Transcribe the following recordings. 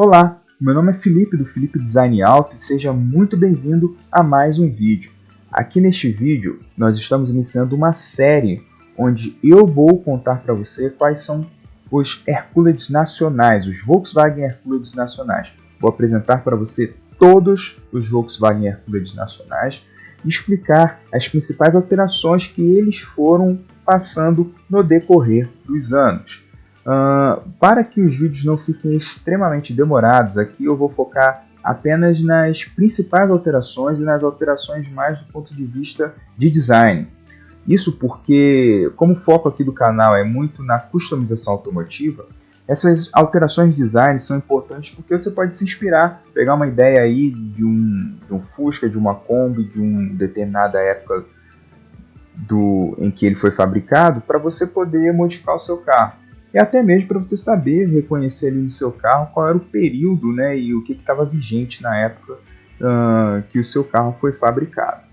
Olá, meu nome é Felipe do Felipe Design Auto e seja muito bem-vindo a mais um vídeo. Aqui neste vídeo nós estamos iniciando uma série onde eu vou contar para você quais são os Hercules nacionais, os Volkswagen Hercules nacionais. Vou apresentar para você todos os Volkswagen Hercules nacionais e explicar as principais alterações que eles foram passando no decorrer dos anos. Para que os vídeos não fiquem extremamente demorados, aqui eu vou focar apenas nas principais alterações e nas alterações mais do ponto de vista de design. Isso porque, como o foco aqui do canal é muito na customização automotiva, essas alterações de design são importantes porque você pode se inspirar, pegar uma ideia aí de um Fusca, de uma Kombi, de uma determinada época em que ele foi fabricado, para você poder modificar o seu carro. E até mesmo para você saber reconhecer ali no seu carro qual era o período, né, e o que estava vigente na época que o seu carro foi fabricado.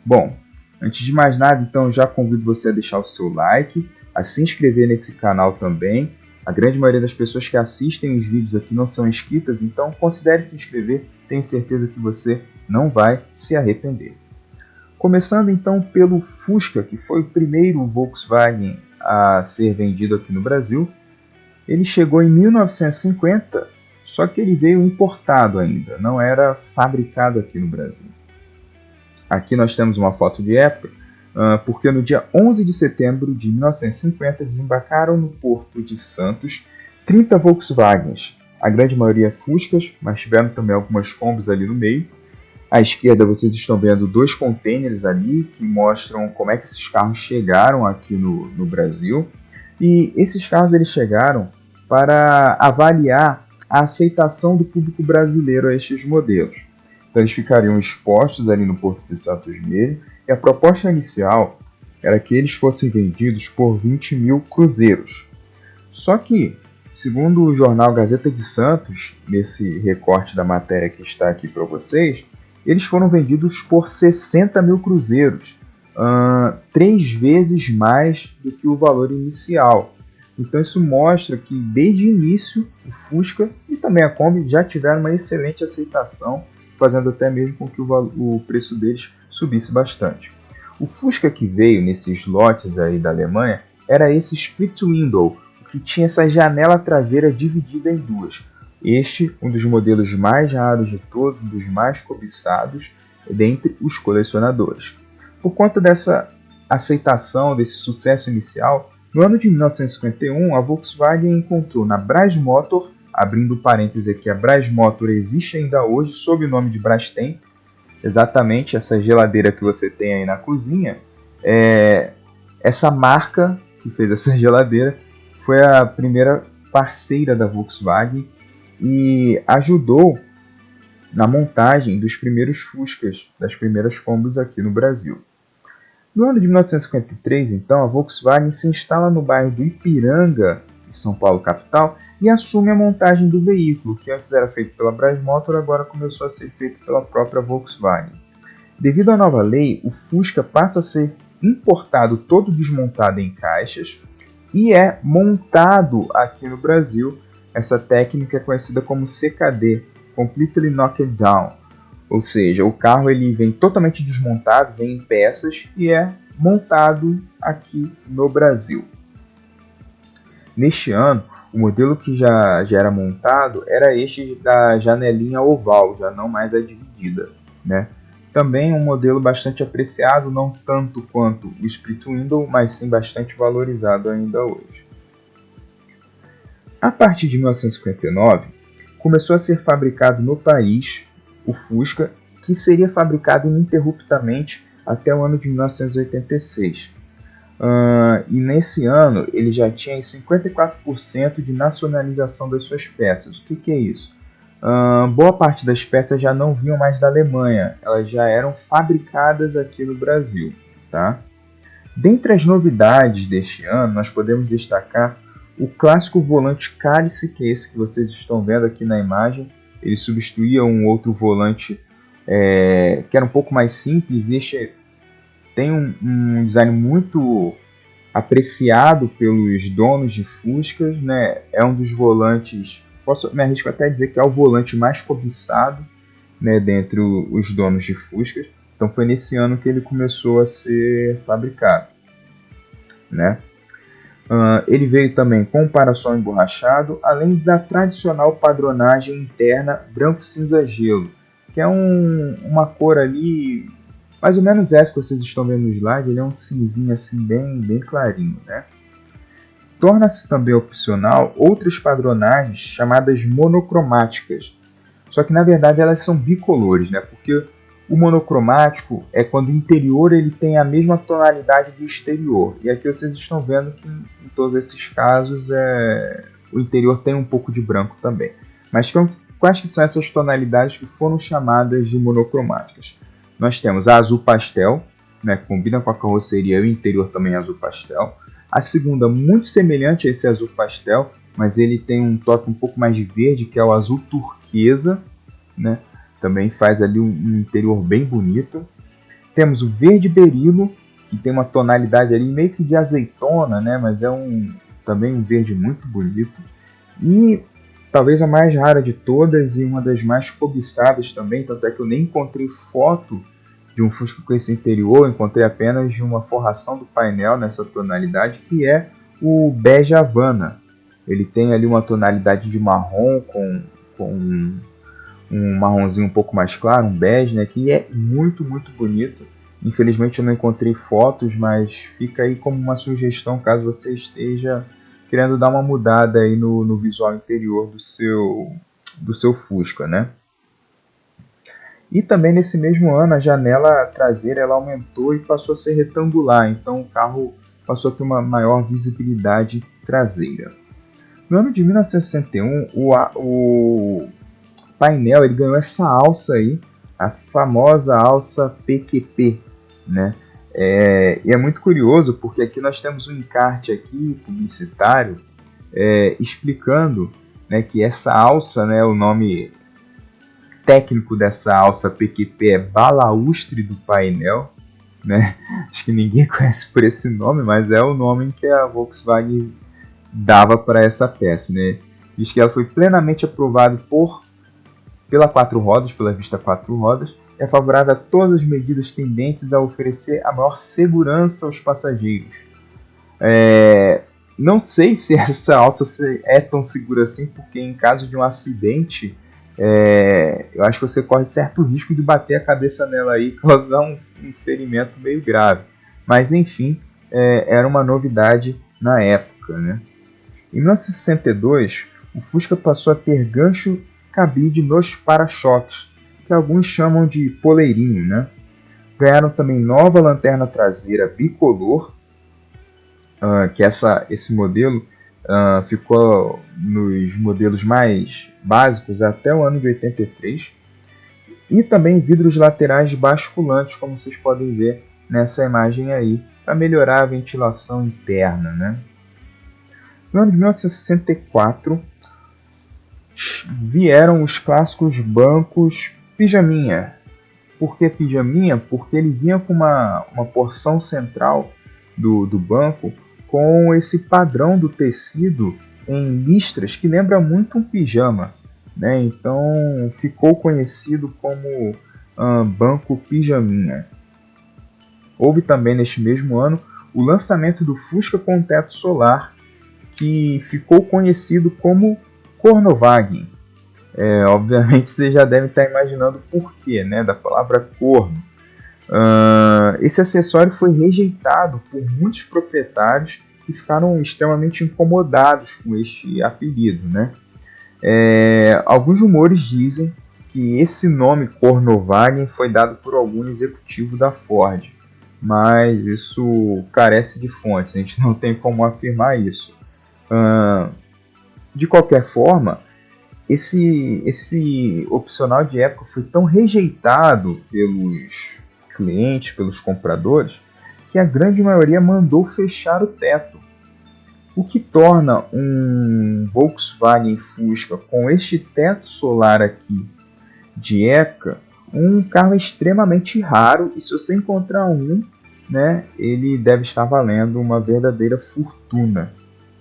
Bom, antes de mais nada, então, já convido você a deixar o seu like, a se inscrever nesse canal também. A grande maioria das pessoas que assistem os vídeos aqui não são inscritas, então considere se inscrever, tenho certeza que você não vai se arrepender. Começando então pelo Fusca, que foi o primeiro Volkswagen a ser vendido aqui no Brasil. Ele chegou em 1950, só que ele veio importado ainda, não era fabricado aqui no Brasil. Aqui nós temos uma foto de época, porque no dia 11 de setembro de 1950 desembarcaram no Porto de Santos 30 Volkswagens, a grande maioria Fuscas, mas tiveram também algumas Kombis ali no meio. À esquerda vocês estão vendo dois containers ali que mostram como é que esses carros chegaram aqui no Brasil. E esses carros eles chegaram para avaliar a aceitação do público brasileiro a estes modelos. Então eles ficariam expostos ali no Porto de Santos mesmo. E a proposta inicial era que eles fossem vendidos por 20 mil cruzeiros. Só que, segundo o jornal Gazeta de Santos, nesse recorte da matéria que está aqui para vocês, eles foram vendidos por 60 mil cruzeiros, 3 vezes mais do que o valor inicial. Então isso mostra que desde o início o Fusca e também a Kombi já tiveram uma excelente aceitação, fazendo até mesmo com que o preço deles subisse bastante. O Fusca que veio nesses lotes aí da Alemanha era esse split window, que tinha essa janela traseira dividida em duas. Este, um dos modelos mais raros de todos, um dos mais cobiçados dentre os colecionadores. Por conta dessa aceitação, desse sucesso inicial, no ano de 1951, a Volkswagen encontrou na Brasmotor, abrindo parênteses aqui, a Brasmotor existe ainda hoje sob o nome de Brastemp, exatamente essa geladeira que você tem aí na cozinha, essa marca que fez essa geladeira foi a primeira parceira da Volkswagen e ajudou na montagem dos primeiros Fuscas, das primeiras Kombis aqui no Brasil. No ano de 1953, então, a Volkswagen se instala no bairro do Ipiranga, de São Paulo capital, e assume a montagem do veículo, que antes era feito pela Brasmotor, agora começou a ser feito pela própria Volkswagen. Devido à nova lei, o Fusca passa a ser importado todo desmontado em caixas e é montado aqui no Brasil. Essa técnica é conhecida como CKD, Completely Knocked Down, ou seja, o carro ele vem totalmente desmontado, vem em peças e é montado aqui no Brasil. Neste ano, o modelo que já era montado era este da janelinha oval, já não mais a dividida, né? Também um modelo bastante apreciado, não tanto quanto o split window, mas sim bastante valorizado ainda hoje. A partir de 1959, começou a ser fabricado no país o Fusca, que seria fabricado ininterruptamente até o ano de 1986. E nesse ano ele já tinha 54% de nacionalização das suas peças. O que é isso? Boa parte das peças já não vinham mais da Alemanha, elas já eram fabricadas aqui no Brasil. Tá? Dentre as novidades deste ano, nós podemos destacar o clássico volante cálice, que é esse que vocês estão vendo aqui na imagem. Ele substituía um outro volante que era um pouco mais simples. Este tem um design muito apreciado pelos donos de Fuscas, né? É um dos volantes posso me arrisco até a dizer que é o volante mais cobiçado, né, dentre os donos de Fuscas. Então foi nesse ano que ele começou a ser fabricado, né? Ele veio também com parassol emborrachado, além da tradicional padronagem interna branco-cinza-gelo, que é uma cor ali, mais ou menos essa que vocês estão vendo no slide. Ele é um cinzinho assim bem clarinho, né? Torna-se também opcional outras padronagens chamadas monocromáticas, só que na verdade elas são bicolores, né? Porque o monocromático é quando o interior ele tem a mesma tonalidade do exterior. E aqui vocês estão vendo que em todos esses casos o interior tem um pouco de branco também. Mas quais que são essas tonalidades que foram chamadas de monocromáticas? Nós temos a azul pastel, né, que combina com a carroceria e o interior também é azul pastel. A segunda, muito semelhante a esse azul pastel, mas ele tem um toque um pouco mais de verde, que é o azul turquesa, né? Também faz ali um interior bem bonito. Temos o verde berilo, que tem uma tonalidade ali meio que de azeitona, né? Mas é também um verde muito bonito. E talvez a mais rara de todas e uma das mais cobiçadas também, tanto é que eu nem encontrei foto de um Fusca com esse interior, encontrei apenas de uma forração do painel nessa tonalidade, que é o bege Havana. Ele tem ali uma tonalidade de marrom com um marronzinho um pouco mais claro, um bege, né, que é muito bonito. Infelizmente eu não encontrei fotos, mas fica aí como uma sugestão caso você esteja querendo dar uma mudada aí no visual interior do seu Fusca, né? E também nesse mesmo ano a janela traseira ela aumentou e passou a ser retangular, então o carro passou a ter uma maior visibilidade traseira. No ano de 1961, o painel ele ganhou essa alça aí, a famosa alça PQP, né? E é muito curioso porque aqui nós temos um encarte aqui publicitário explicando, né, que essa alça, né, o nome técnico dessa alça PQP é balaustre do painel, né? Acho que ninguém conhece por esse nome, mas é o nome que a Volkswagen dava para essa peça, né? Diz que ela foi plenamente aprovada pela Quatro Rodas, pela revista Quatro Rodas, é favorável a todas as medidas tendentes a oferecer a maior segurança aos passageiros. Não sei se essa alça é tão segura assim, porque em caso de um acidente, eu acho que você corre certo risco de bater a cabeça nela aí e causar um ferimento meio grave. Mas enfim, era uma novidade na época, né? Em 1962, o Fusca passou a ter gancho cabide nos para-choques, que alguns chamam de poleirinho, né? Ganharam também nova lanterna traseira bicolor, que esse modelo ficou nos modelos mais básicos até o ano de 83, e também vidros laterais basculantes, como vocês podem ver nessa imagem aí, para melhorar a ventilação interna, né? No ano de 1964, vieram os clássicos bancos pijaminha. Por que pijaminha? Porque ele vinha com uma porção central do banco com esse padrão do tecido em listras que lembra muito um pijama, né? Então ficou conhecido como banco pijaminha. Houve também neste mesmo ano o lançamento do Fusca com teto solar, que ficou conhecido como Cornowagen. Obviamente você já deve estar imaginando o porquê, né, da palavra corno. Esse acessório foi rejeitado por muitos proprietários que ficaram extremamente incomodados com este apelido, né? Alguns rumores dizem que esse nome Cornowagen foi dado por algum executivo da Ford, mas isso carece de fontes, a gente não tem como afirmar isso. De qualquer forma, esse opcional de época foi tão rejeitado pelos clientes, pelos compradores, que a grande maioria mandou fechar o teto. O que torna um Volkswagen Fusca com este teto solar aqui de época um carro extremamente raro, e se você encontrar um, né, ele deve estar valendo uma verdadeira fortuna,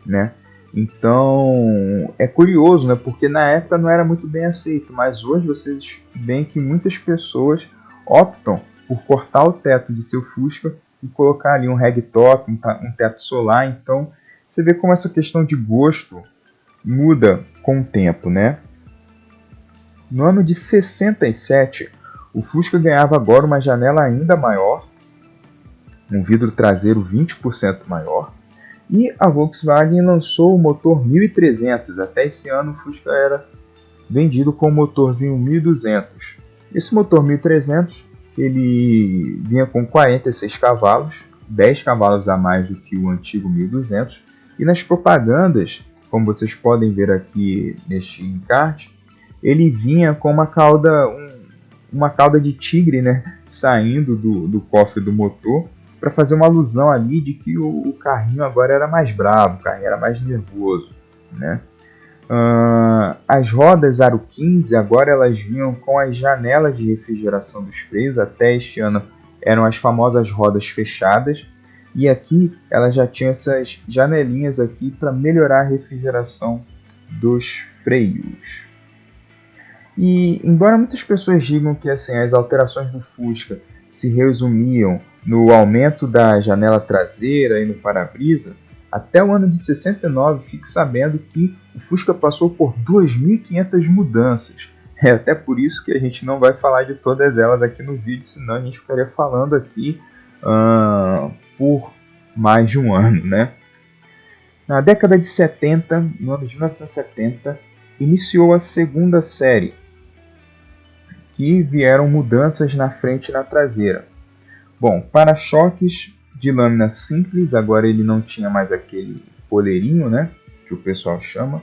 né? Então é curioso, né? Porque na época não era muito bem aceito, mas hoje vocês veem que muitas pessoas optam por cortar o teto de seu Fusca e colocar ali um ragtop, um teto solar. Então você vê como essa questão de gosto muda com o tempo, né? No ano de 67, o Fusca ganhava agora uma janela ainda maior, um vidro traseiro 20% maior, e a Volkswagen lançou o motor 1300. Até esse ano o Fusca era vendido com o motorzinho 1200. Esse motor 1300 ele vinha com 46 cavalos, 10 cavalos a mais do que o antigo 1200, e nas propagandas, como vocês podem ver aqui neste encarte, ele vinha com uma cauda de tigre, né, saindo do cofre do motor, para fazer uma alusão ali de que o carrinho agora era mais bravo, o carrinho era mais nervoso, né? As rodas Aro 15 agora elas vinham com as janelas de refrigeração dos freios. Até este ano eram as famosas rodas fechadas, e aqui elas já tinham essas janelinhas aqui para melhorar a refrigeração dos freios. E embora muitas pessoas digam que assim, as alterações do Fusca se resumiam no aumento da janela traseira e no para-brisa, até o ano de 69 fique sabendo que o Fusca passou por 2.500 mudanças. É até por isso que a gente não vai falar de todas elas aqui no vídeo, senão a gente ficaria falando aqui por mais de um ano, né? Na década de 70, no ano de 1970, iniciou a segunda série, que vieram mudanças na frente e na traseira. Bom, para-choques de lâmina simples, agora ele não tinha mais aquele poleirinho, né, que o pessoal chama.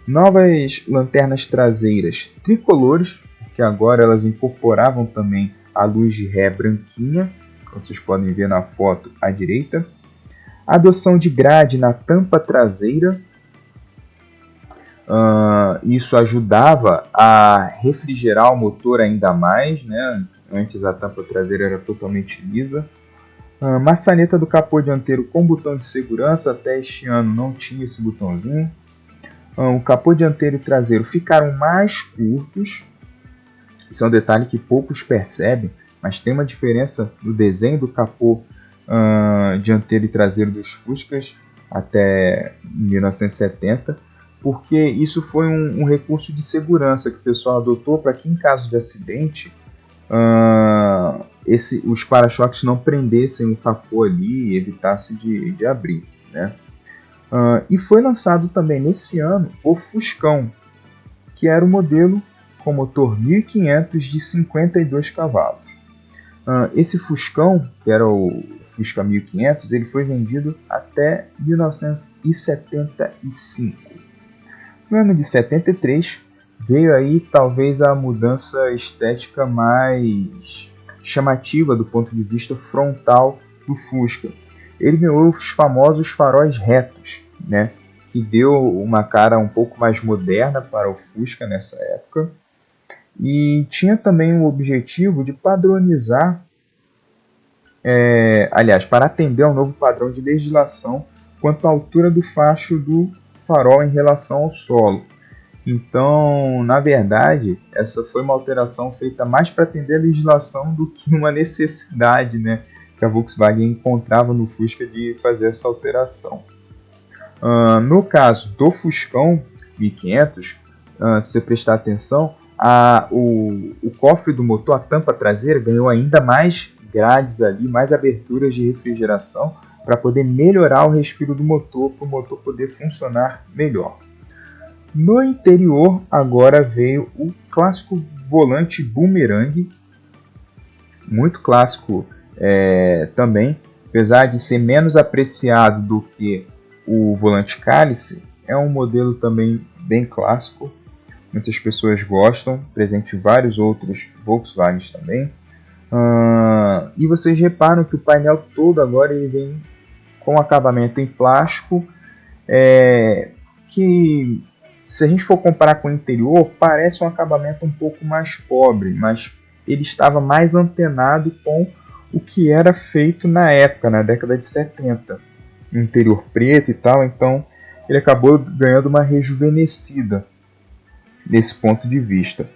Novas lanternas traseiras tricolores, que agora elas incorporavam também a luz de ré branquinha, como vocês podem ver na foto à direita. Adoção de grade na tampa traseira. Isso ajudava a refrigerar o motor ainda mais, né? Antes a tampa traseira era totalmente lisa. Maçaneta do capô dianteiro com botão de segurança. Até este ano não tinha esse botãozinho. O capô dianteiro e traseiro ficaram mais curtos. Isso é um detalhe que poucos percebem, mas tem uma diferença no desenho do capô dianteiro e traseiro dos Fuscas até 1970, porque isso foi um recurso de segurança que o pessoal adotou para que, em caso de acidente, os para-choques não prendessem o capô ali e evitasse de abrir, né? E foi lançado também nesse ano o Fuscão, que era o modelo com motor 1500 de 52 cavalos. Esse Fuscão, que era o Fusca 1500, ele foi vendido até 1975. No ano de 73 veio aí talvez a mudança estética mais chamativa do ponto de vista frontal do Fusca. Ele ganhou os famosos faróis retos, né, que deu uma cara um pouco mais moderna para o Fusca nessa época. E tinha também o objetivo de padronizar, para atender ao novo padrão de legislação quanto à altura do facho do farol em relação ao solo. Então, na verdade, essa foi uma alteração feita mais para atender a legislação do que uma necessidade, né, que a Volkswagen encontrava no Fusca de fazer essa alteração. No caso do Fuscão 1500, se você prestar atenção, o cofre do motor, a tampa traseira, ganhou ainda mais grades ali, mais aberturas de refrigeração para poder melhorar o respiro do motor, para o motor poder funcionar melhor. No interior agora veio o clássico volante boomerang, muito clássico também, apesar de ser menos apreciado do que o volante cálice, é um modelo também bem clássico. Muitas pessoas gostam, presente em vários outros Volkswagens também. E vocês reparam que o painel todo agora ele vem com acabamento em plástico, que se a gente for comparar com o interior, parece um acabamento um pouco mais pobre, mas ele estava mais antenado com o que era feito na época, na década de 70. O interior preto e tal, então ele acabou ganhando uma rejuvenescida desse ponto de vista.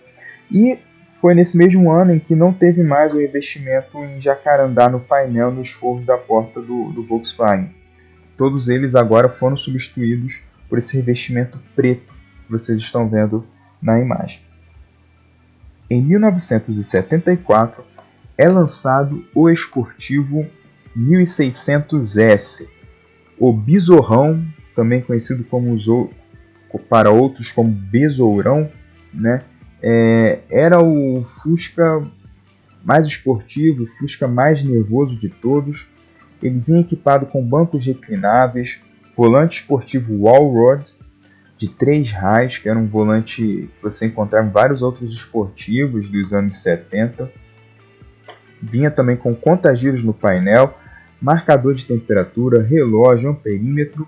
E foi nesse mesmo ano em que não teve mais o revestimento em jacarandá no painel nos forros da porta do Volkswagen. Todos eles agora foram substituídos por esse revestimento preto que vocês estão vendo na imagem. Em 1974 é lançado o esportivo 1600S, o Besourão, também conhecido para outros como Besourão, né? Era o Fusca mais esportivo, o Fusca mais nervoso de todos. Ele vinha equipado com bancos reclináveis, volante esportivo Walrod de 3 raios, que era um volante que você encontrava em vários outros esportivos dos anos 70. Vinha também com contagiros no painel, marcador de temperatura, relógio, amperímetro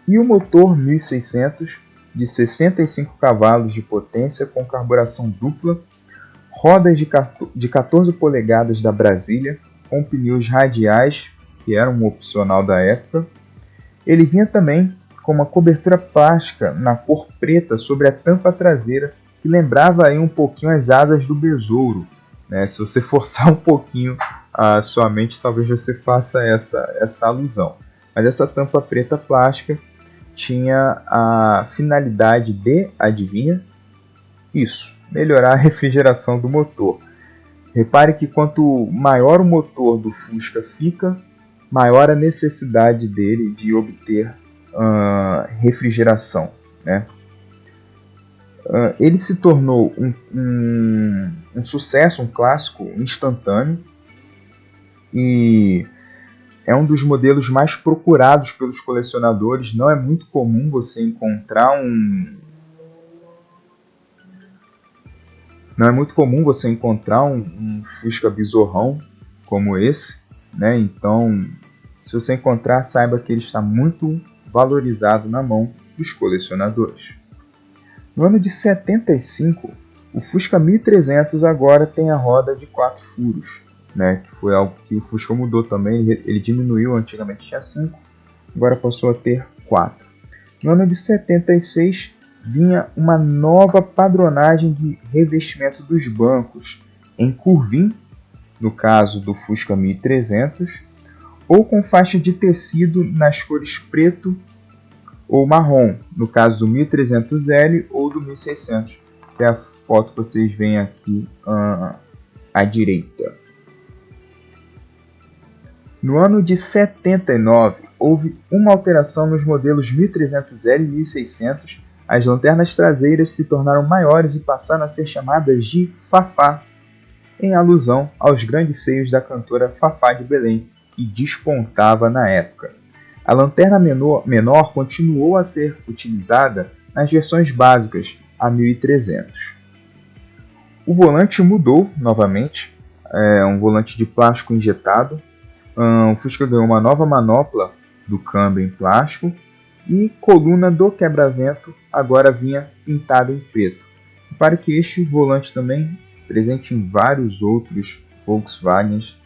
e o motor 1600 de 65 cavalos de potência com carburação dupla, rodas de 14 polegadas da Brasília com pneus radiais, que era um opcional da época. Ele vinha também com uma cobertura plástica na cor preta sobre a tampa traseira, que lembrava aí um pouquinho as asas do besouro, né? Se você forçar um pouquinho a sua mente, talvez você faça essa alusão. Mas essa tampa preta plástica tinha a finalidade de, adivinha? Isso, melhorar a refrigeração do motor. Repare que quanto maior o motor do Fusca fica, maior a necessidade dele de obter refrigeração, né? Ele se tornou um sucesso, um clássico instantâneo, e é um dos modelos mais procurados pelos colecionadores. Não é muito comum você encontrar um Fusca Besourão como esse, né? Então, se você encontrar, saiba que ele está muito valorizado na mão dos colecionadores. No ano de 75, o Fusca 1300 agora tem a roda de 4 furos, né? Que foi algo que o Fusca mudou também. Ele diminuiu, antigamente tinha 5, agora passou a ter 4. No ano de 76, vinha uma nova padronagem de revestimento dos bancos em curvim, no caso do Fusca 1300, ou com faixa de tecido nas cores preto ou marrom, no caso do 1300L ou do 1600, que é a foto que vocês veem aqui à direita. No ano de 79, houve uma alteração nos modelos 1300L e 1600. As lanternas traseiras se tornaram maiores e passaram a ser chamadas de Fafá, em alusão aos grandes seios da cantora Fafá de Belém, que despontava na época. A lanterna menor continuou a ser utilizada nas versões básicas, a 1300. O volante mudou novamente, um volante de plástico injetado. O Fusca ganhou uma nova manopla do câmbio em plástico e coluna do quebra-vento agora vinha pintada em preto. Repare que este volante também presente em vários outros Volkswagens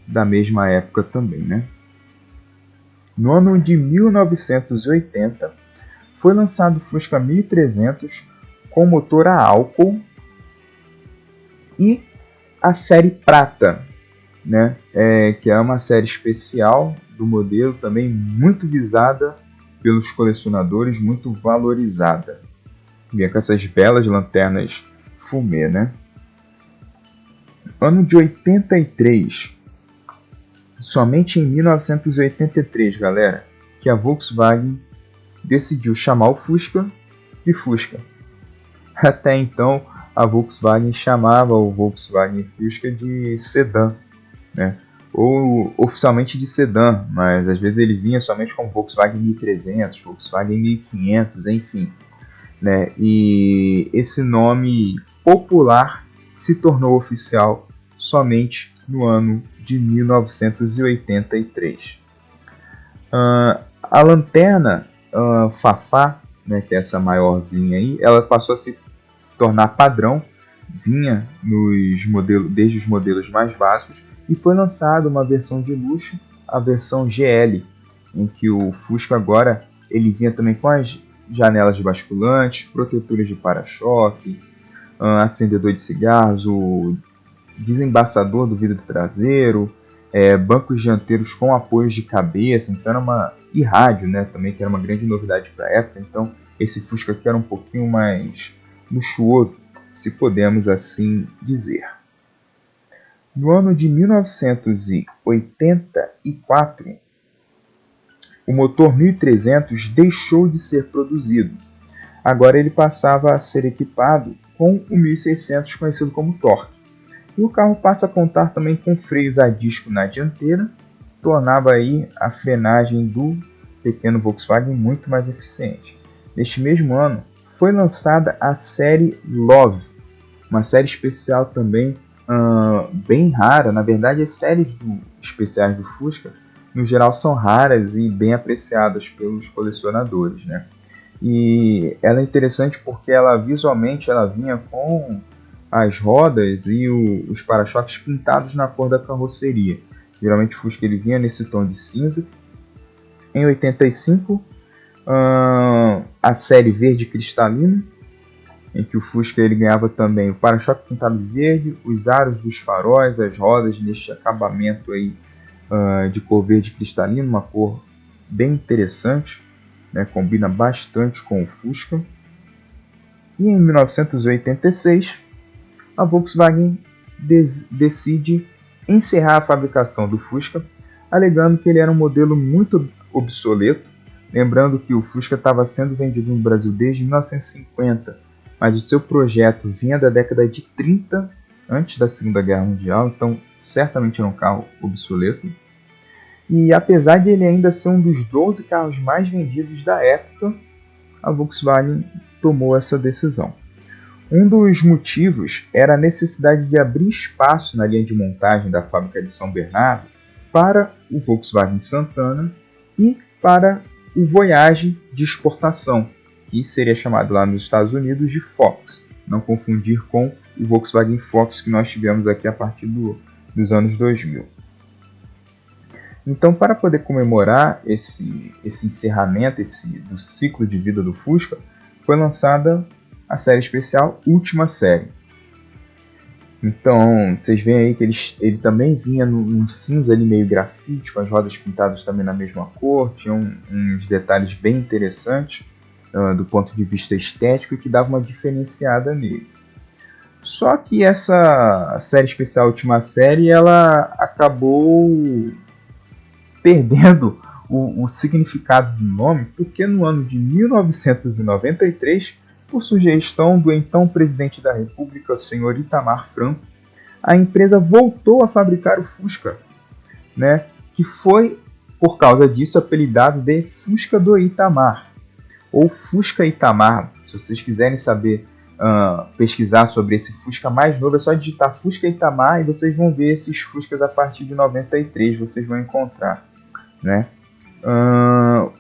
da mesma época também, né? No ano de 1980, foi lançado o Fusca 1300 com motor a álcool e a série Prata, né? Que é uma série especial do modelo, também muito visada pelos colecionadores, muito valorizada. Vinha com essas belas lanternas fumê, né? Ano de 83. Somente em 1983, galera, que a Volkswagen decidiu chamar o Fusca de Fusca. Até então, a Volkswagen chamava o Volkswagen Fusca de sedã, né? Ou oficialmente de sedã, mas às vezes ele vinha somente como Volkswagen 1300, Volkswagen 1500, enfim, né? E esse nome popular se tornou oficial somente no ano de 1983. A lanterna Fafá, né, que é essa maiorzinha aí, ela passou a se tornar padrão, vinha desde os modelos mais básicos, e foi lançada uma versão de luxo, a versão GL, em que o Fusca agora ele vinha também com as janelas basculantes, protetores de para-choque, acendedor de cigarros, o desembaçador do vidro traseiro, bancos dianteiros com apoios de cabeça, então era e rádio, né, também, que era uma grande novidade para a época. Então esse Fusca aqui era um pouquinho mais luxuoso, se podemos assim dizer. No ano de 1984, o motor 1300 deixou de ser produzido. Agora ele passava a ser equipado com o 1600, conhecido como Torque. E o carro passa a contar também com freios a disco na dianteira, que tornava aí a frenagem do pequeno Volkswagen muito mais eficiente. Neste mesmo ano, foi lançada a série Love, uma série especial também bem rara. Na verdade, as séries especiais do Fusca, no geral, são raras e bem apreciadas pelos colecionadores, né? E ela é interessante porque visualmente ela vinha com as rodas e os para-choques pintados na cor da carroceria. Geralmente o Fusca ele vinha nesse tom de cinza. Em 85, a série verde cristalina, em que o Fusca ele ganhava também o para-choque pintado de verde, os aros dos faróis, as rodas neste acabamento aí, de cor verde cristalina, uma cor bem interessante, né, combina bastante com o Fusca. E em 1986, a Volkswagen decide encerrar a fabricação do Fusca, alegando que ele era um modelo muito obsoleto, lembrando que o Fusca estava sendo vendido no Brasil desde 1950, mas o seu projeto vinha da década de 30, antes da Segunda Guerra Mundial, então certamente era um carro obsoleto. E apesar de ele ainda ser um dos 12 carros mais vendidos da época, a Volkswagen tomou essa decisão. Um dos motivos era a necessidade de abrir espaço na linha de montagem da fábrica de São Bernardo para o Volkswagen Santana e para o Voyage de exportação, que seria chamado lá nos Estados Unidos de Fox, não confundir com o Volkswagen Fox que nós tivemos aqui a partir dos anos 2000. Então, para poder comemorar esse encerramento do ciclo de vida do Fusca, foi lançada a série especial Última Série. Então, vocês veem aí que ele também vinha num cinza ali meio grafite, com as rodas pintadas também na mesma cor, tinha uns detalhes bem interessantes do ponto de vista estético, que dava uma diferenciada nele. Só que essa série especial Última Série, ela acabou perdendo o significado do nome, porque no ano de 1993, por sugestão do então presidente da República, senhor Itamar Franco, a empresa voltou a fabricar o Fusca, né, que foi, por causa disso, apelidado de Fusca do Itamar, ou Fusca Itamar. Se vocês quiserem saber, pesquisar sobre esse Fusca mais novo, é só digitar Fusca Itamar e vocês vão ver esses Fuscas a partir de 93, vocês vão encontrar, né?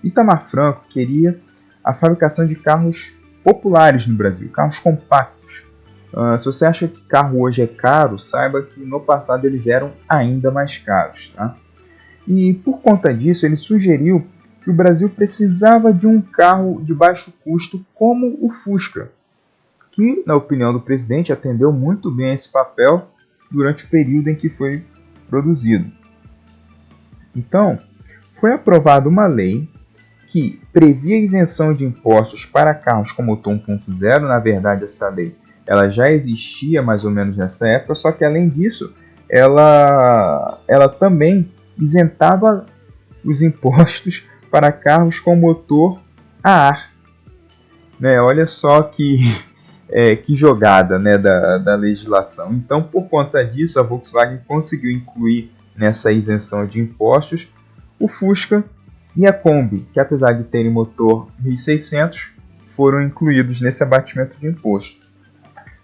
Itamar Franco queria a fabricação de carros populares no Brasil, carros compactos. Se você acha que carro hoje é caro, saiba que no passado eles eram ainda mais caros, tá? E por conta disso, ele sugeriu que o Brasil precisava de um carro de baixo custo como o Fusca, que, na opinião do presidente, atendeu muito bem a esse papel durante o período em que foi produzido. Então, foi aprovada uma lei que previa isenção de impostos para carros com motor 1.0. Na verdade, essa lei ela já existia mais ou menos nessa época, só que além disso, ela também isentava os impostos para carros com motor a ar. Né? Olha só que jogada, né, da legislação. Então, por conta disso, a Volkswagen conseguiu incluir nessa isenção de impostos o Fusca e a Kombi, que apesar de terem motor 1600, foram incluídos nesse abatimento de imposto.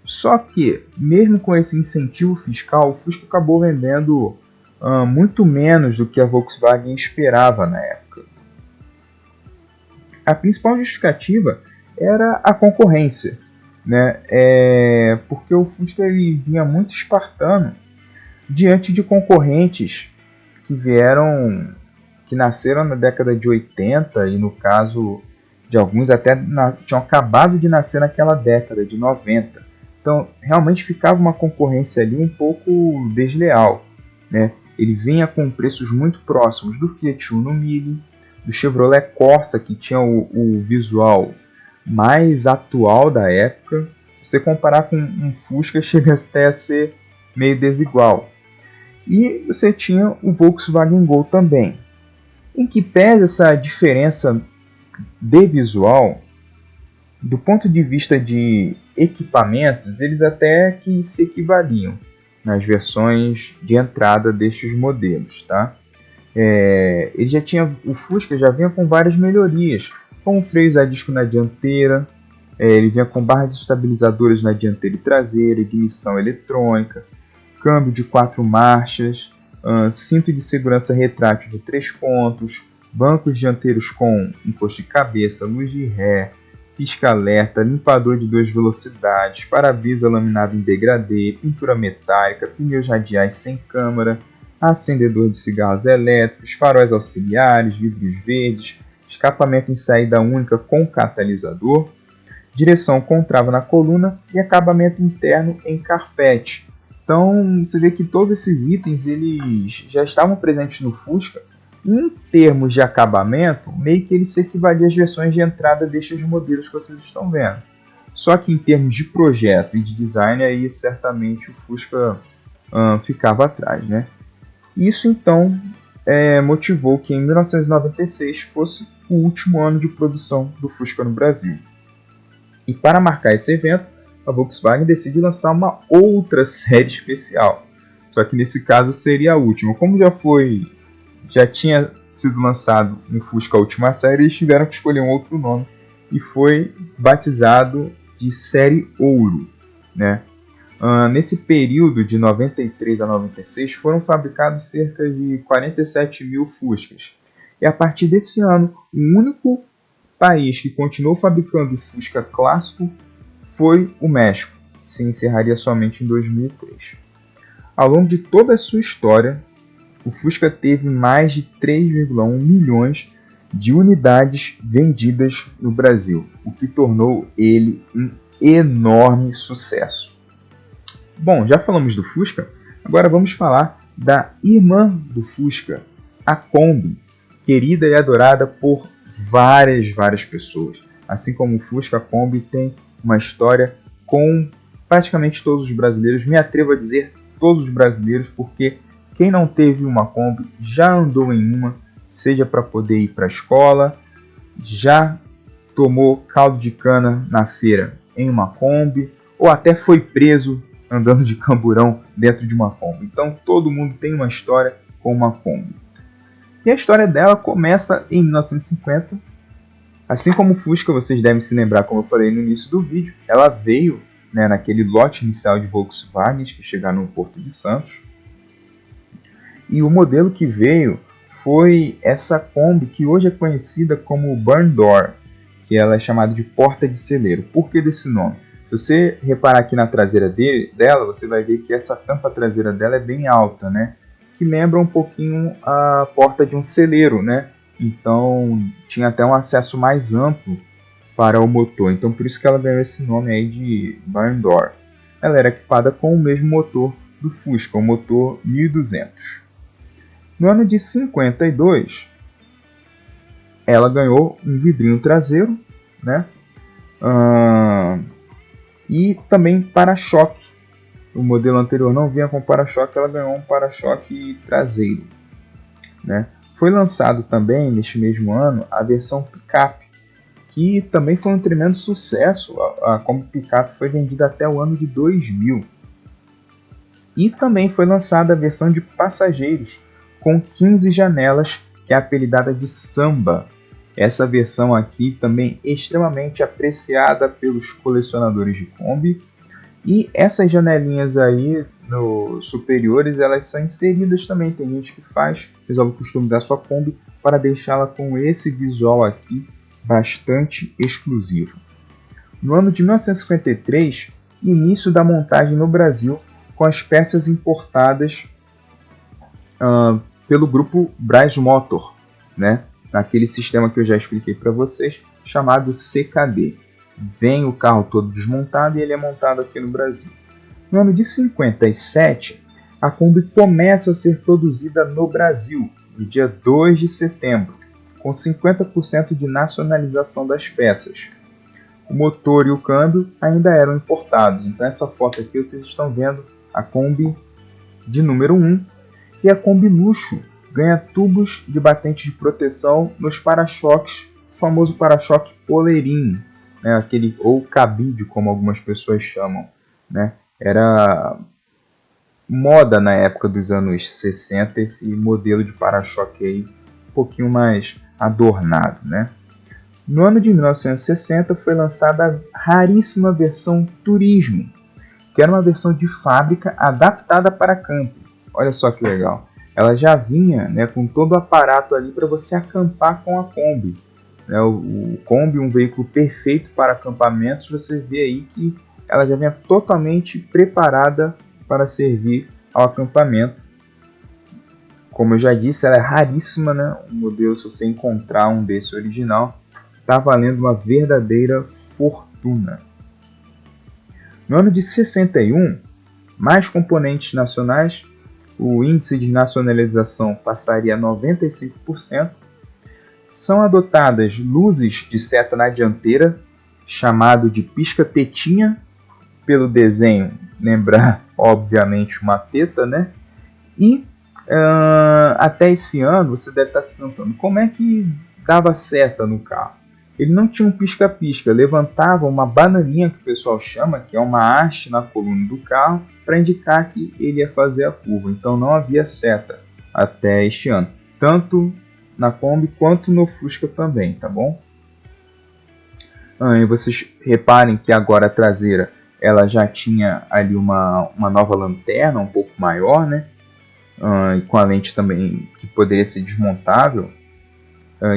Só que, mesmo com esse incentivo fiscal, o Fusca acabou vendendo muito menos do que a Volkswagen esperava na época. A principal justificativa era a concorrência, né? Porque o Fusca ele vinha muito espartano diante de concorrentes que que nasceram na década de 80 e no caso de alguns até tinham acabado de nascer naquela década de 90. Então realmente ficava uma concorrência ali um pouco desleal, né? Ele vinha com preços muito próximos do Fiat Uno Mille, do Chevrolet Corsa, que tinha o visual mais atual da época. Se você comparar com um Fusca, chega até a ser meio desigual. E você tinha o Volkswagen Gol também, em que pese essa diferença de visual, do ponto de vista de equipamentos, eles até que se equivaliam nas versões de entrada destes modelos, tá? Ele já tinha, o Fusca já vinha com várias melhorias, como freios a disco na dianteira, ele vinha com barras estabilizadoras na dianteira e traseira, ignição eletrônica, câmbio de 4 marchas, cinto de segurança retrátil de 3 pontos, bancos dianteiros com encosto de cabeça, luz de ré, pisca-alerta, limpador de 2 velocidades, para-brisa laminado em degradê, pintura metálica, pneus radiais sem câmara, acendedor de cigarros elétricos, faróis auxiliares, vidros verdes, escapamento em saída única com catalisador, direção com trava na coluna e acabamento interno em carpete. Então você vê que todos esses itens eles já estavam presentes no Fusca. Em termos de acabamento, meio que ele se equivalia às versões de entrada destes modelos que vocês estão vendo. Só que em termos de projeto e de design, aí certamente o Fusca ficava atrás, né? Isso então motivou que em 1996 fosse o último ano de produção do Fusca no Brasil. E para marcar esse evento, a Volkswagen decide lançar uma outra série especial. Só que nesse caso seria a última. Como já tinha sido lançado um Fusca a última série, eles tiveram que escolher um outro nome e foi batizado de Série Ouro, né? Nesse período de 93 a 96 foram fabricados cerca de 47 mil Fuscas. E a partir desse ano, o único país que continuou fabricando Fusca clássico foi o México, que se encerraria somente em 2003. Ao longo de toda a sua história, o Fusca teve mais de 3,1 milhões de unidades vendidas no Brasil, o que tornou ele um enorme sucesso. Bom, já falamos do Fusca, agora vamos falar da irmã do Fusca, a Kombi, querida e adorada por várias pessoas. Assim como o Fusca, a Kombi tem uma história com praticamente todos os brasileiros, me atrevo a dizer todos os brasileiros, porque quem não teve uma Kombi já andou em uma, seja para poder ir para a escola, já tomou caldo de cana na feira em uma Kombi, ou até foi preso andando de camburão dentro de uma Kombi. Então todo mundo tem uma história com uma Kombi. E a história dela começa em 1950. Assim como o Fusca, vocês devem se lembrar, como eu falei no início do vídeo, ela veio naquele lote inicial de Volkswagen que chegaram no Porto de Santos. E o modelo que veio foi essa Kombi que hoje é conhecida como Burn Door, que ela é chamada de porta de celeiro. Por que desse nome? Se você reparar aqui na traseira dela, você vai ver que essa tampa traseira dela é bem alta, né? Que lembra um pouquinho a porta de um celeiro, né? Então tinha até um acesso mais amplo para o motor. Então por isso que ela ganhou esse nome aí de Burn Door. Ela era equipada com o mesmo motor do Fusca, o motor 1200. No ano de 52, ela ganhou um vidrinho traseiro, né? E também para-choque. O modelo anterior não vinha com para-choque, ela ganhou um para-choque traseiro, né? Foi lançado também, neste mesmo ano, a versão picape, que também foi um tremendo sucesso. A Kombi picape foi vendida até o ano de 2000. E também foi lançada a versão de passageiros, com 15 janelas, que é apelidada de Samba. Essa versão aqui também extremamente apreciada pelos colecionadores de Kombi. E essas janelinhas aí superiores, elas são inseridas também. Tem gente que resolve customizar sua Kombi para deixá-la com esse visual aqui bastante exclusivo. No ano de 1953, início da montagem no Brasil com as peças importadas pelo grupo Brás Motor, né? Naquele sistema que eu já expliquei para vocês, chamado CKD. Vem o carro todo desmontado e ele é montado aqui no Brasil. No ano de 57, a Kombi começa a ser produzida no Brasil, no dia 2 de setembro, com 50% de nacionalização das peças. O motor e o câmbio ainda eram importados. Então essa foto aqui vocês estão vendo a Kombi de número 1 e a Kombi Luxo ganha tubos de batente de proteção nos para-choques, o famoso para-choque poleirinho, né? Aquele, ou cabide, como algumas pessoas chamam, né? Era moda na época dos anos 60 esse modelo de para-choque aí, um pouquinho mais adornado, né? No ano de 1960 foi lançada a raríssima versão Turismo, que era uma versão de fábrica adaptada para camping. Olha só que legal. Ela já vinha, né, com todo o aparato ali para você acampar com a Kombi. O Kombi, um veículo perfeito para acampamentos, você vê aí que ela já vinha totalmente preparada para servir ao acampamento. Como eu já disse, ela é raríssima, né? Um modelo, se você encontrar um desse original, está valendo uma verdadeira fortuna. No ano de 61, mais componentes nacionais, o índice de nacionalização passaria a 95%. São adotadas luzes de seta na dianteira, chamado de pisca-tetinha, pelo desenho lembrar, obviamente, uma teta, né? E até esse ano, você deve estar se perguntando, como é que dava seta no carro? Ele não tinha um pisca-pisca, levantava uma bananinha, que o pessoal chama, que é uma haste na coluna do carro, para indicar que ele ia fazer a curva. Então não havia seta até este ano, tanto na Kombi quanto no Fusca também, tá bom? E vocês reparem que agora a traseira ela já tinha ali uma nova lanterna um pouco maior, né? E com a lente também que poderia ser desmontável,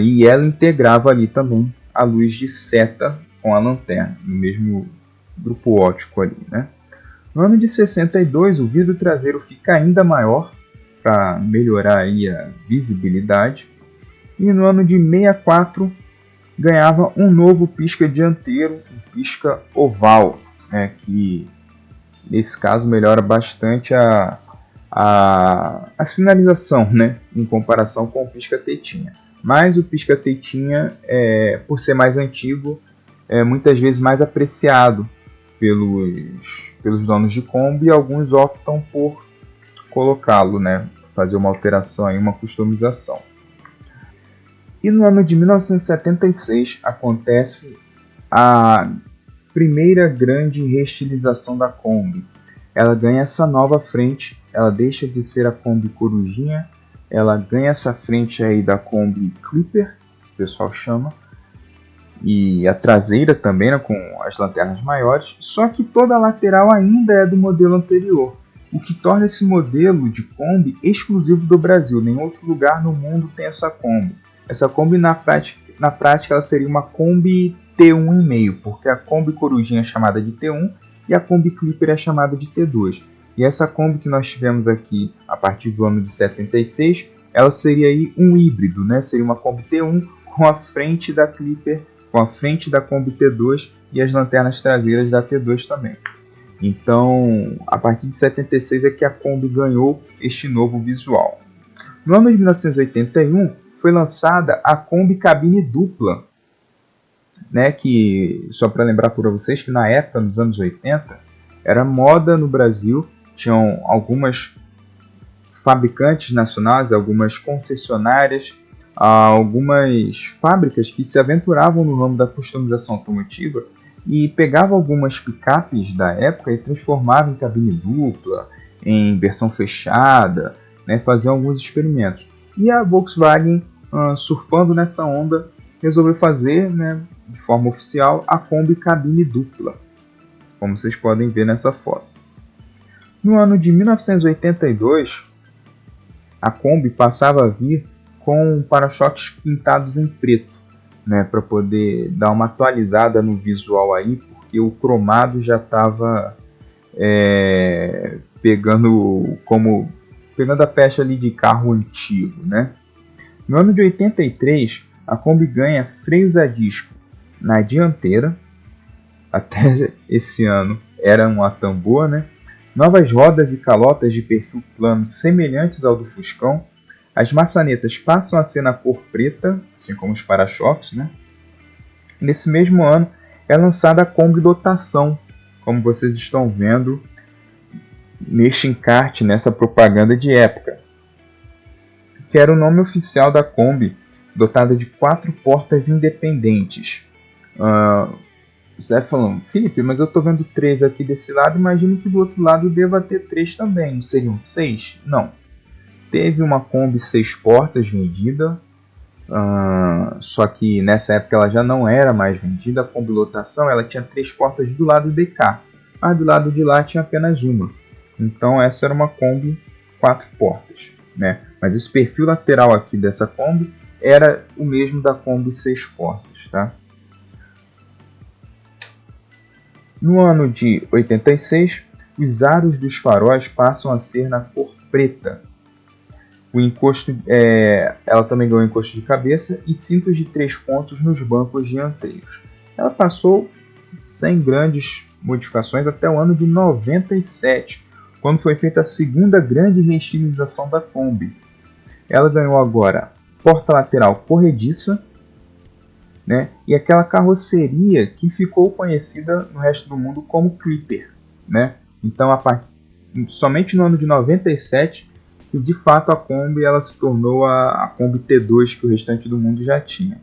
e ela integrava ali também a luz de seta com a lanterna, no mesmo grupo óptico ali, né? No ano de 62, o vidro traseiro fica ainda maior para melhorar aí a visibilidade. E no ano de 64, ganhava um novo pisca dianteiro, um pisca oval, né, que nesse caso melhora bastante a sinalização, né, em comparação com o pisca-tetinha. Mas o pisca-tetinha, por ser mais antigo, é muitas vezes mais apreciado pelos donos de Kombi, e alguns optam por colocá-lo, né, fazer uma alteração, aí, uma customização. E no ano de 1976 acontece a primeira grande reestilização da Kombi. Ela ganha essa nova frente, ela deixa de ser a Kombi Corujinha, ela ganha essa frente aí da Kombi Clipper, que o pessoal chama, e a traseira também, né, com as lanternas maiores, só que toda a lateral ainda é do modelo anterior, o que torna esse modelo de Kombi exclusivo do Brasil. Nenhum outro lugar no mundo tem essa Kombi. Essa Kombi na prática ela seria uma Kombi T1,5, porque a Kombi Corujinha é chamada de T1 e a Kombi Clipper é chamada de T2. E essa Kombi que nós tivemos aqui a partir do ano de 76, ela seria aí um híbrido, né? Seria uma Kombi T1 com a frente da Clipper, com a frente da Kombi T2 e as lanternas traseiras da T2 também. Então, a partir de 76 é que a Kombi ganhou este novo visual. No ano de 1981, foi lançada a Kombi cabine dupla, né, que, só para lembrar para vocês que na época, nos anos 80, era moda no Brasil, tinham algumas fabricantes nacionais, algumas concessionárias, algumas fábricas que se aventuravam no ramo da customização automotiva e pegavam algumas picapes da época e transformavam em cabine dupla, em versão fechada, né, faziam alguns experimentos. E a Volkswagen, surfando nessa onda, resolveu fazer, né, de forma oficial, a Kombi cabine dupla, como vocês podem ver nessa foto. No ano de 1982, a Kombi passava a vir com para-choques pintados em preto, né, para poder dar uma atualizada no visual aí, porque o cromado já estava pegando a pecha ali de carro antigo, né? No ano de 83, a Kombi ganha freios a disco na dianteira, até esse ano era um tambor, né? Novas rodas e calotas de perfil plano semelhantes ao do Fuscão. As maçanetas passam a ser na cor preta, assim como os para-choques, né? Nesse mesmo ano é lançada a Kombi Dotação, como vocês estão vendo neste encarte, nessa propaganda de época, que era o nome oficial da Kombi, dotada de 4 portas independentes. Você vai falando, Felipe, mas eu estou vendo 3 aqui desse lado, imagino que do outro lado deva ter 3 também, não seriam 6? Não. Teve uma Kombi 6 portas vendida, só que nessa época ela já não era mais vendida. A Kombi Lotação ela tinha 3 portas do lado de cá, mas do lado de lá tinha apenas uma. Então essa era uma Kombi 4 portas, né? Mas esse perfil lateral aqui dessa Kombi era o mesmo da Kombi 6 portas, tá? No ano de 86, os aros dos faróis passam a ser na cor preta. O encosto, ela também ganhou encosto de cabeça e cintos de 3 pontos nos bancos dianteiros. Ela passou sem grandes modificações até o ano de 97, quando foi feita a segunda grande reestilização da Kombi. Ela ganhou agora porta lateral corrediça, né, e aquela carroceria que ficou conhecida no resto do mundo como Creeper, né? Então, somente no ano de 97, que de fato a Kombi ela se tornou a Kombi T2 que o restante do mundo já tinha.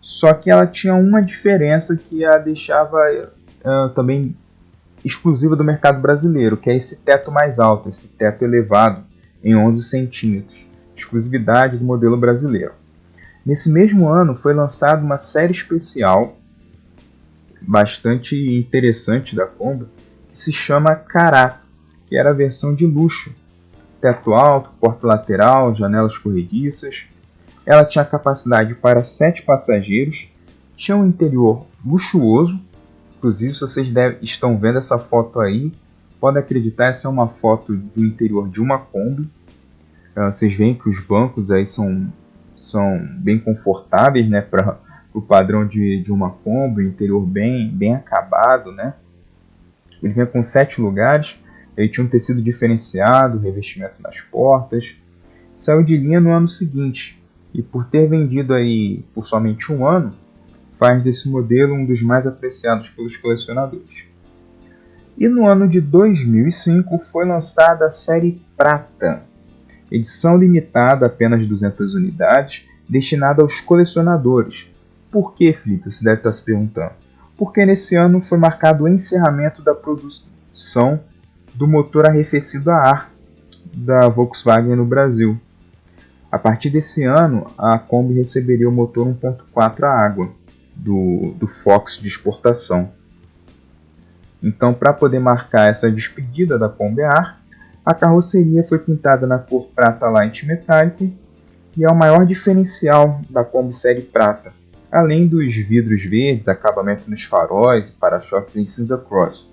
Só que ela tinha uma diferença que a deixava também exclusiva do mercado brasileiro, que é esse teto mais alto, esse teto elevado em 11 centímetros, exclusividade do modelo brasileiro. Nesse mesmo ano foi lançada uma série especial bastante interessante da Kombi, que se chama Cará, que era a versão de luxo. Teto alto, porta lateral, janelas corrediças. Ela tinha capacidade para 7 passageiros, tinha um interior luxuoso. Inclusive, se vocês estão vendo essa foto aí, podem acreditar, essa é uma foto do interior de uma Kombi. Vocês veem que os bancos aí são bem confortáveis, né, para o padrão de uma Kombi, interior bem acabado, né? Ele vinha com 7 lugares, ele tinha um tecido diferenciado, revestimento nas portas. Saiu de linha no ano seguinte e por ter vendido aí por somente um ano, faz desse modelo um dos mais apreciados pelos colecionadores. E no ano de 2005 foi lançada a série Prata, edição limitada a apenas 200 unidades, destinada aos colecionadores. Por que, Felipe? Você deve estar se perguntando. Porque nesse ano foi marcado o encerramento da produção do motor arrefecido a ar da Volkswagen no Brasil. A partir desse ano, a Kombi receberia o motor 1.4 a água do Fox de exportação. Então, para poder marcar essa despedida da Kombi a ar, a carroceria foi pintada na cor prata light metálico e é o maior diferencial da Kombi série prata, além dos vidros verdes, acabamento nos faróis e para-choques em cinza cross,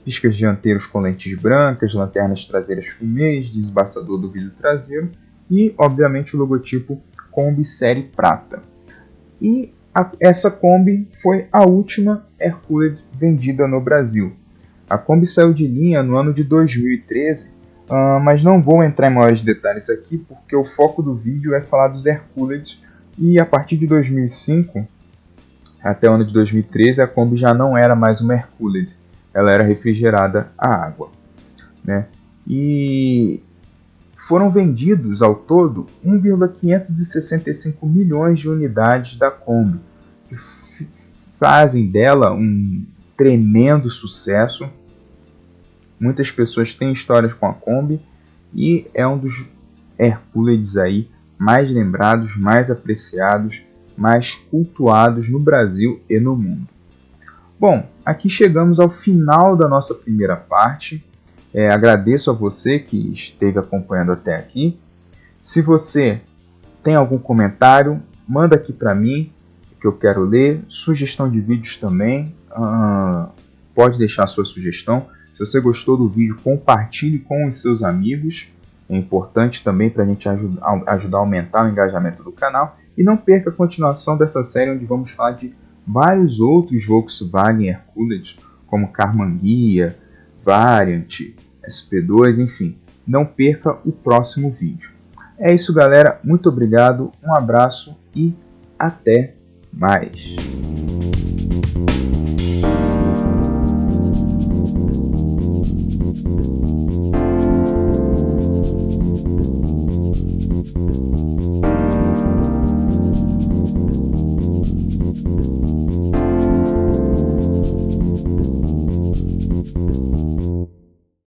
piscas dianteiros com lentes brancas, lanternas traseiras fumês, desembaçador do vidro traseiro e, obviamente, o logotipo Kombi série prata. E essa Kombi foi a última Hercules vendida no Brasil. A Kombi saiu de linha no ano de 2013, mas não vou entrar em maiores detalhes aqui porque o foco do vídeo é falar dos Hercules e a partir de 2005 até o ano de 2013 a Kombi já não era mais uma Hercules, ela era refrigerada a água, né? E foram vendidos ao todo 1,565 milhões de unidades da Kombi, que fazem dela um tremendo sucesso. Muitas pessoas têm histórias com a Kombi e é um dos Hercules aí mais lembrados, mais apreciados, mais cultuados no Brasil e no mundo. Bom, aqui chegamos ao final da nossa primeira parte. Agradeço a você que esteve acompanhando até aqui. Se você tem algum comentário, manda aqui para mim, que eu quero ler. Sugestão de vídeos também, pode deixar a sua sugestão. Se você gostou do vídeo, compartilhe com os seus amigos. É importante também para a gente ajudar a aumentar o engajamento do canal. E não perca a continuação dessa série, onde vamos falar de vários outros Volkswagen Hercules, como Karmann-Ghia, Variant, SP2, enfim. Não perca o próximo vídeo. É isso, galera. Muito obrigado, um abraço e até mais.